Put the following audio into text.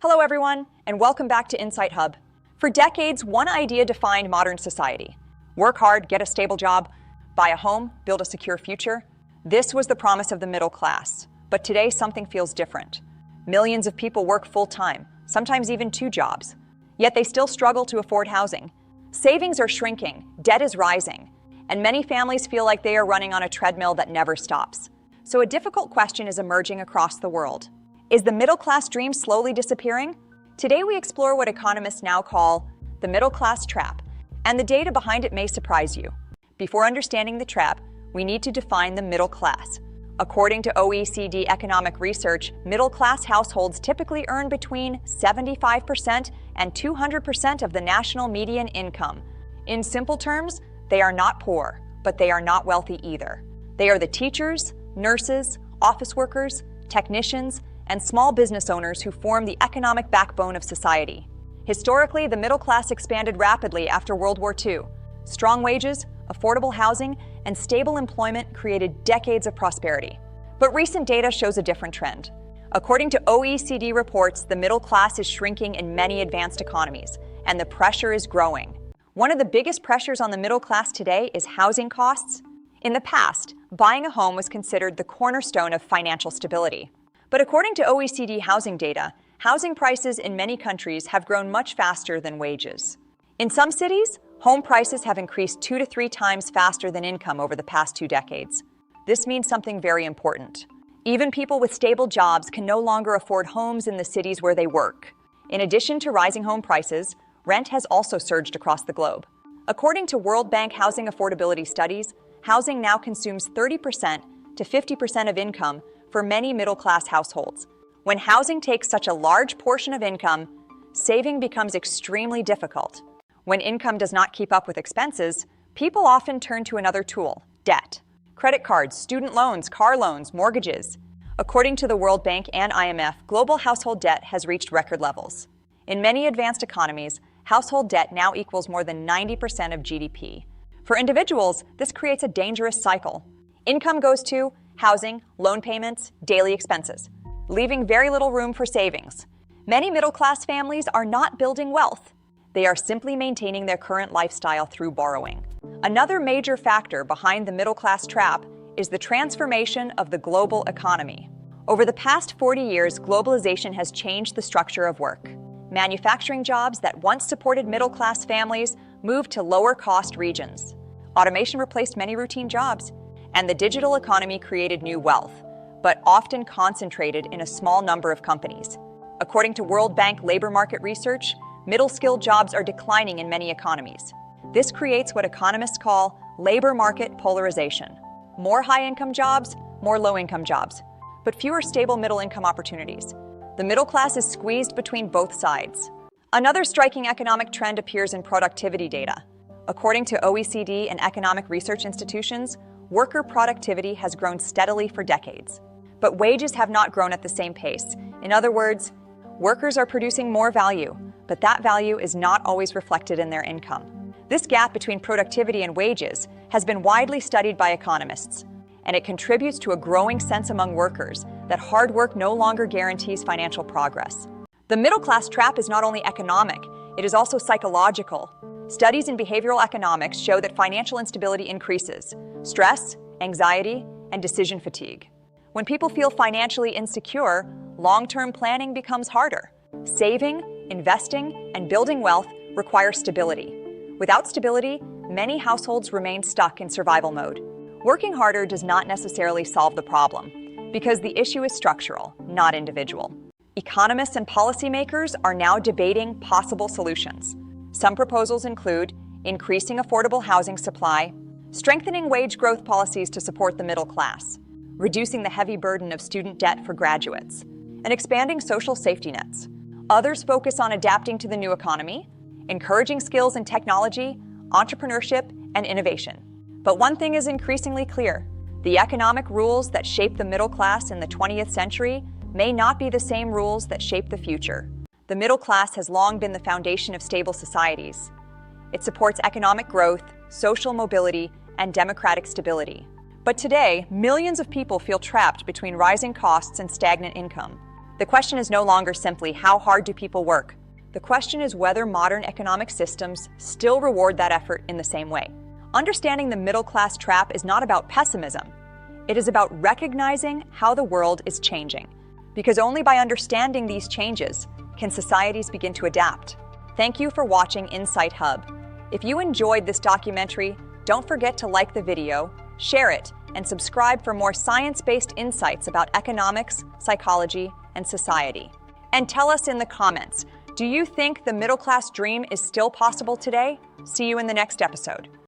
Hello everyone, and welcome back to Insight Hub. For decades, one idea defined modern society. Work hard, get a stable job, buy a home, build a secure future. This was the promise of the middle class. But today, something feels different. Millions of people work full-time, sometimes even 2 jobs. Yet they still struggle to afford housing. Savings are shrinking, debt is rising, and many families feel like they are running on a treadmill that never stops. So a difficult question is emerging across the world. Is the middle-class dream slowly disappearing? Today we explore what economists now call the middle-class trap, and the data behind it may surprise you. Before understanding the trap, we need to define the middle class. According to OECD economic research, middle-class households typically earn between 75% and 200% of the national median income. In simple terms, they are not poor, but they are not wealthy either. They are the teachers, nurses, office workers, technicians, and small business owners who form the economic backbone of society. Historically, the middle class expanded rapidly after World War II. Strong wages, affordable housing, and stable employment created decades of prosperity. But recent data shows a different trend. According to OECD reports, the middle class is shrinking in many advanced economies, and the pressure is growing. One of the biggest pressures on the middle class today is housing costs. In the past, buying a home was considered the cornerstone of financial stability. But according to OECD housing data, housing prices in many countries have grown much faster than wages. In some cities, home prices have increased 2 to 3 times faster than income over the past 2 decades. This means something very important. Even people with stable jobs can no longer afford homes in the cities where they work. In addition to rising home prices, rent has also surged across the globe. According to World Bank housing affordability studies, housing now consumes 30% to 50% of income for many middle-class households. When housing takes such a large portion of income, saving becomes extremely difficult. When income does not keep up with expenses, people often turn to another tool: debt. Credit cards, student loans, car loans, mortgages. According to the World Bank and IMF, global household debt has reached record levels. In many advanced economies, household debt now equals more than 90% of GDP. For individuals, this creates a dangerous cycle. Income goes to housing, loan payments, daily expenses, leaving very little room for savings. Many middle-class families are not building wealth. They are simply maintaining their current lifestyle through borrowing. Another major factor behind the middle-class trap is the transformation of the global economy. Over the past 40 years, globalization has changed the structure of work. Manufacturing jobs that once supported middle-class families moved to lower-cost regions. Automation replaced many routine jobs, and the digital economy created new wealth, but often concentrated in a small number of companies. According to World Bank labor market research, middle-skilled jobs are declining in many economies. This creates what economists call labor market polarization. More high-income jobs, more low-income jobs, but fewer stable middle-income opportunities. The middle class is squeezed between both sides. Another striking economic trend appears in productivity data. According to OECD and economic research institutions, worker productivity has grown steadily for decades. But wages have not grown at the same pace. In other words, workers are producing more value, but that value is not always reflected in their income. This gap between productivity and wages has been widely studied by economists, and it contributes to a growing sense among workers that hard work no longer guarantees financial progress. The middle-class trap is not only economic, it is also psychological. Studies in behavioral economics show that financial instability increases stress, anxiety, and decision fatigue. When people feel financially insecure, long-term planning becomes harder. Saving, investing, and building wealth require stability. Without stability, many households remain stuck in survival mode. Working harder does not necessarily solve the problem, because the issue is structural, not individual. Economists and policymakers are now debating possible solutions. Some proposals include increasing affordable housing supply, strengthening wage growth policies to support the middle class, reducing the heavy burden of student debt for graduates, and expanding social safety nets. Others focus on adapting to the new economy, encouraging skills in technology, entrepreneurship, and innovation. But one thing is increasingly clear: the economic rules that shape the middle class in the 20th century may not be the same rules that shape the future. The middle class has long been the foundation of stable societies. It supports economic growth, social mobility, and democratic stability. But today, millions of people feel trapped between rising costs and stagnant income. The question is no longer simply how hard do people work? The question is whether modern economic systems still reward that effort in the same way. Understanding the middle-class trap is not about pessimism. It is about recognizing how the world is changing. Because only by understanding these changes can societies begin to adapt. Thank you for watching Insight Hub. If you enjoyed this documentary, don't forget to like the video, share it, and subscribe for more science-based insights about economics, psychology, and society. And tell us in the comments, do you think the middle-class dream is still possible today? See you in the next episode.